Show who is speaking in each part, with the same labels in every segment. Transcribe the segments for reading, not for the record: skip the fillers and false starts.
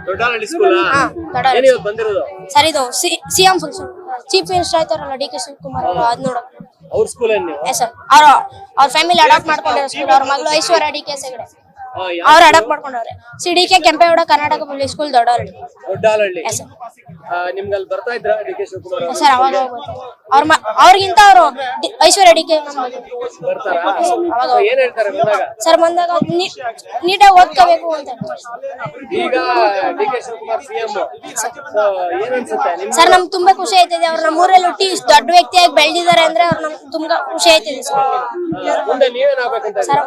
Speaker 1: Doddahalli school
Speaker 2: ಹಾ, ದೊಡ್ಡಹಳ್ಳಿ.
Speaker 1: ಏನ್ ಇವತ್ತು ಬಂದಿರೋದು?
Speaker 2: ಸರ್ ಇದು ಸಿಎಂ ಫಂಕ್ಷನ್ ಚೀಫ್ ಮಿನಿಸ್ಟರ್ ಆಯ್ತಾರಲ್ಲ ಡಿ ಕೆ ಶಿವಕುಮಾರ್ ಅವರು ಅದ್ ನೋಡಕ್.
Speaker 1: ಅವ್ರ ಸ್ಕೂಲ್ ಏನ್ ನೀವು?
Speaker 2: ಸರ್ ಅವ್ರ ಫ್ಯಾಮಿಲಿ ಅಡಾಪ್ಟ್ ಮಾಡ್ಕೊಂಡಿರೋ ಸ್ಕೂಲ್. ಅವ್ರ ಮಗಳು ಐಶ್ವರ್ಯ ಡಿ ಕೆ ಹೆಗಡೆ ಅವ್ರು ಅಡಾಪ್ಟ್ ಮಾಡ್ಕೊಂಡವ್ರೆ. D K. Kempegowda Karnataka public school Doddahalli.
Speaker 1: Sir ನಿಮ್ಗೆ ಅಲ್ಲಿ ಬರ್ತಾ ಇದ್ರ ಡಿ ಕೆ ಶಿವಕುಮಾರ್ ಅವರು?
Speaker 2: ಸರ್ ಅವಾಗ ಅವ್ರಿಗಿಂತ ಅವರು ಐಶ್ವರ್ಯ ಡಿ ಕೆ
Speaker 1: ಬರ್ತಾರಾ? ಏನ್ ಹೇಳ್ತಾರೆ ಬಂದಾಗ?
Speaker 2: ಸರ್ ಬಂದಾಗ ನೀಟಾಗಿ ಓದ್ಕೋಬೇಕು ಅಂತ.
Speaker 1: ಈಗ ಡಿ ಕೆ ಶಿವಕುಮಾರ್ ಸಿಎಂ ಏನ್ ಅನ್ಸುತ್ತೆ ನಿಮ್ಗೆ?
Speaker 2: ಸರ್ ನಮ್ಗೆ ತುಂಬಾ ಖುಷಿ ಆಯ್ತಿದೆ. ಅವ್ರು ನಮ್ಮೂರಲ್ಲಿ ಹುಟ್ಟಿ ಇಷ್ಟು ದೊಡ್ಡ ವ್ಯಕ್ತಿಯಾಗಿ ಬೆಳೆದಿದ್ದಾರೆ ಅಂದ್ರೆ ಅವ್ರು ನಮ್ಗೆ ತುಂಬಾ ಖುಷಿ ಆಯ್ತಿದೆ ಸರ್.
Speaker 1: ಮುಂದೆ ನೀವೇನಾಗ್ಬೇಕಂತ?
Speaker 2: ಸರ್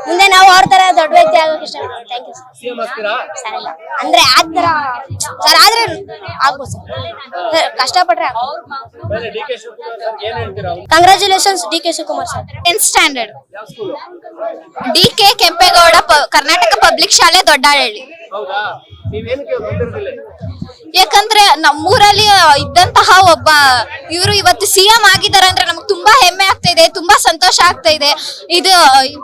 Speaker 2: ಮುಂದೆ ನಾವು ಅವ್ರ ತರ ದೊಡ್ಡ ವ್ಯಕ್ತಿ ಆಗೋಕೆ ಇಷ್ಟ. Thank you sir.
Speaker 1: ಸಿಎಂ ಆಗ್ತೀರಾ?
Speaker 2: ಸರ್ ಇಲ್ಲ ಅಂದ್ರೆ ಆತರ ಸರ್ ಆದ್ರೆ ಆಗ್ಬೋದು ಸರ್. ಕಷ್ಟಪಟ್ರೆ
Speaker 1: ಮೇಲೆ ಡಿ ಕೆ ಶಿವಕುಮಾರ್ ಸರ್ ಏನ್ ಹೇಳ್ತೀರಾ?
Speaker 2: Congratulations D K Shivakumar sir.
Speaker 3: 10th standard
Speaker 1: ಯಾವ ಸ್ಕೂಲ್?
Speaker 3: ಡಿ.ಕೆ. ಕೆಂಪೇಗೌಡ ಕರ್ನಾಟಕ ಪಬ್ಲಿಕ್ ಶಾಲೆ ದೊಡ್ಡಹಳ್ಳಿ.
Speaker 1: ಹೌದಾ? ನೀವೇನಕ್ಕೆ ಬಂದಿರೋದಿಲ್ಲ?
Speaker 3: ಯಾಕಂದ್ರೆ ನಮ್ಮೂರಲ್ಲಿ ಇದ್ದಂತಹ ಒಬ್ಬ ಇವರು ಇವತ್ತು ಸಿಎಂ ಆಗಿದ್ದಾರೆ ಅಂದ್ರೆ ನಮ್ಗೆ ತುಂಬಾ ಹೆಮ್ಮೆ ಆಗ್ತಾ ಇದೆ, ತುಂಬಾ ಸಂತೋಷ ಆಗ್ತಾ ಇದೆ. ಇದು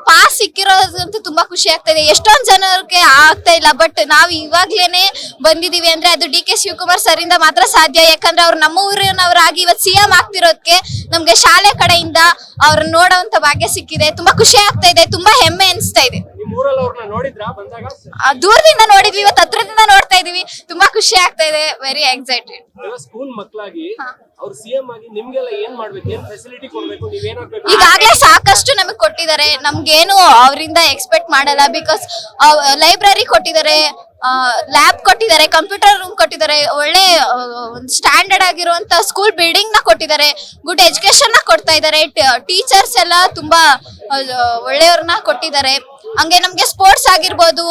Speaker 3: ಪಾಸ್ ಸಿಕ್ಕಿರೋದಂತೂ ತುಂಬಾ ಖುಷಿ ಆಗ್ತಾ ಇದೆ. ಎಷ್ಟೊಂದ್ ಜನಕ್ಕೆ ಆಗ್ತಾ ಇಲ್ಲ, ಬಟ್ ನಾವ್ ಇವಾಗ್ಲೇನೆ ಬಂದಿದೀವಿ ಅಂದ್ರೆ ಅದು ಡಿ ಕೆ ಶಿವಕುಮಾರ್ ಸರ್ ಇಂದ ಮಾತ್ರ ಸಾಧ್ಯ. ಯಾಕಂದ್ರೆ ಅವ್ರು ನಮ್ಮ ಊರಿನವರಾಗಿ ಇವತ್ತು ಸಿಎಂ ಆಗ್ತಿರೋದಕ್ಕೆ ನಮ್ಗೆ ಶಾಲೆ ಕಡೆಯಿಂದ ಅವ್ರನ್ನ ನೋಡೋಂತ ಭಾಗ್ಯ ಸಿಕ್ಕಿದೆ. ತುಂಬಾ ಖುಷಿ ಆಗ್ತಾ ಇದೆ, ತುಂಬಾ ಹೆಮ್ಮೆ ಅನಿಸ್ತಾ ಇದೆ.
Speaker 1: ಊರಲ್ಲಿ ಅವ್ರನ್ನ ನೋಡಿದ್ರಾ ಬಂದಾಗ?
Speaker 3: ದೂರದಿಂದ ನೋಡಿದ್ವಿ, ಇವತ್ತು ಹತ್ರದಿಂದ ನೋಡ್ತಾ ಇದೀವಿ. ತುಂಬಾ ಖುಷಿ ಆಗ್ತಾ ಇದೆ, ವೆರಿ ಎಕ್ಸೈಟೆಡ್.
Speaker 1: ಸ್ಕೂಲ್ ಮಕ್ಕಳಾಗಿ ಅವ್ರು ಸಿಎಂ ಆಗಿ ನಿಮ್ಗೆಲ್ಲ ಏನ್ ಮಾಡ್ಬೇಕು, ಏನ್ ಫೆಸಿಲಿಟಿ ಕೊಡ್ಬೇಕು, ನೀವೇನಾಗ್ಬೇಕು?
Speaker 3: ಈಗಾಗ್ಲೇ ಸಾಕಷ್ಟು ನಮಗ್ ಕೊಟ್ಟಿದ್ದಾರೆ, ನಮ್ಗೇನು ಅವರಿಂದ ಎಕ್ಸ್ಪೆಕ್ಟ್ ಮಾಡಲ್ಲ. ಬಿಕಾಸ್ ಲೈಬ್ರರಿ ಕೊಟ್ಟಿದ್ದಾರೆ, ಲ್ಯಾಬ್ ಕೊಟ್ಟಿದ್ದಾರೆ, ಕಂಪ್ಯೂಟರ್ ರೂಮ್ ಕೊಟ್ಟಿದ್ದಾರೆ, ಒಳ್ಳೆ ಸ್ಟ್ಯಾಂಡರ್ಡ್ ಆಗಿರುವಂತ ಸ್ಕೂಲ್ ಬಿಲ್ಡಿಂಗ್ ನ ಕೊಟ್ಟಿದ್ದಾರೆ, ಗುಡ್ ಎಜುಕೇಶನ್ ನ ಕೊಡ್ತಾ ಇದ್ದಾರೆ. ಟೀಚರ್ಸ್ ಎಲ್ಲ ತುಂಬಾ ಒಳ್ಳೆಯವ್ರನ್ನ ಕೊಟ್ಟಿದ್ದಾರೆ. ಹಂಗೆ ನಮ್ಗೆ ಸ್ಪೋರ್ಟ್ಸ್ ಆಗಿರ್ಬೋದು,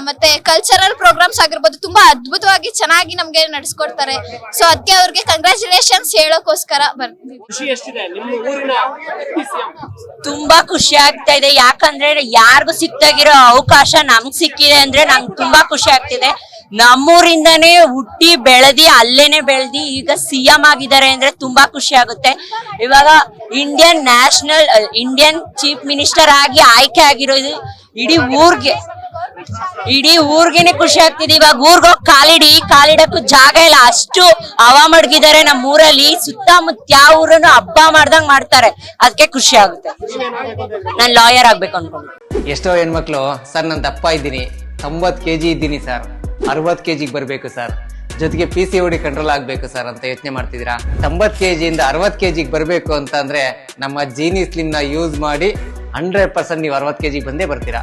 Speaker 3: ಮತ್ತೆ ಕಲ್ಚರಲ್ ಪ್ರೋಗ್ರಾಮ್ಸ್ ಆಗಿರ್ಬೋದು, ತುಂಬಾ ಅದ್ಭುತವಾಗಿ ಚೆನ್ನಾಗಿ ನಮ್ಗೆ ನಡೆಸ್ಕೊಡ್ತಾರೆ. ಸೊ ಅದಕ್ಕೆ ಅವ್ರಿಗೆ ಕಂಗ್ರಾಚುಲೇಷನ್ಸ್ ಹೇಳೋಕೋಸ್ಕರ ಬರ್ತೀವಿ.
Speaker 1: ಖುಷಿ ಎಷ್ಟಿದೆ ನಿಮ್ಮ ಊರಿನ ಸಿಎಂ?
Speaker 4: ತುಂಬಾ ಖುಷಿ ಆಗ್ತಾ ಇದೆ. ಯಾಕಂದ್ರೆ ಯಾರಿಗೂ ಸಿಕ್ತಾಗಿರೋ ಅವಕಾಶ ನಮ್ಗ್ ಸಿಕ್ಕಿದೆ ಅಂದ್ರೆ ನಂಗೆ ತುಂಬಾ ಖುಷಿ ಆಗ್ತಿದೆ. ನಮ್ಮೂರಿಂದಾನೇ ಹುಟ್ಟಿ ಬೆಳೆದಿ ಅಲ್ಲೇನೆ ಬೆಳೆದಿ ಈಗ ಸಿಎಂ ಆಗಿದ್ದಾರೆ ಅಂದ್ರೆ ತುಂಬಾ ಖುಷಿ ಆಗುತ್ತೆ. ಇವಾಗ ಇಂಡಿಯನ್ ಚೀಫ್ ಮಿನಿಸ್ಟರ್ ಆಗಿ ಆಯ್ಕೆ ಆಗಿರೋದು ಇಡೀ ಊರ್ಗೆನೆ ಖುಷಿ ಆಗ್ತಿದೆ. ಇವಾಗ ಊರ್ಗೋಗಿ ಕಾಲಿಡಕ್ಕೂ ಜಾಗ ಇಲ್ಲ, ಅಷ್ಟು ಹವ ಮಡಗಿದ್ದಾರೆ ನಮ್ಮ ಊರಲ್ಲಿ. ಸುತ್ತಮುತ್ತ ಯಾವ ಊರನ್ನು ಹಬ್ಬ ಮಾಡ್ದಂಗ್ ಮಾಡ್ತಾರೆ, ಅದಕ್ಕೆ ಖುಷಿ ಆಗುತ್ತೆ. ನಾನ್ ಲಾಯರ್ ಆಗ್ಬೇಕು ಅನ್ಕೊಂಡು.
Speaker 5: ಎಷ್ಟೋ ಹೆಣ್ಮಕ್ಳು ಸರ್ ನಾನು ದಪ್ಪ ಇದ್ದೀನಿ, 90 kg ಇದ್ದೀನಿ ಸರ್, 60 kg ಬರ್ಬೇಕು ಸರ್, ಜೊತೆಗೆ PCOD ಕಂಟ್ರೋಲ್ ಆಗ್ಬೇಕು ಸರ್ ಅಂತ ಯೋಚನೆ ಮಾಡ್ತಿದ್ದೀರಾ. 90 kg ಇಂದ 60 kg ಬರ್ಬೇಕು ಅಂತ ಅಂದ್ರೆ ನಮ್ಮ ಜೀನಿ ಸ್ಲಿಮ್ ನ ಯೂಸ್ ಮಾಡಿ 100% ನೀವು 60 kg ಬಂದೇ ಬರ್ತೀರಾ.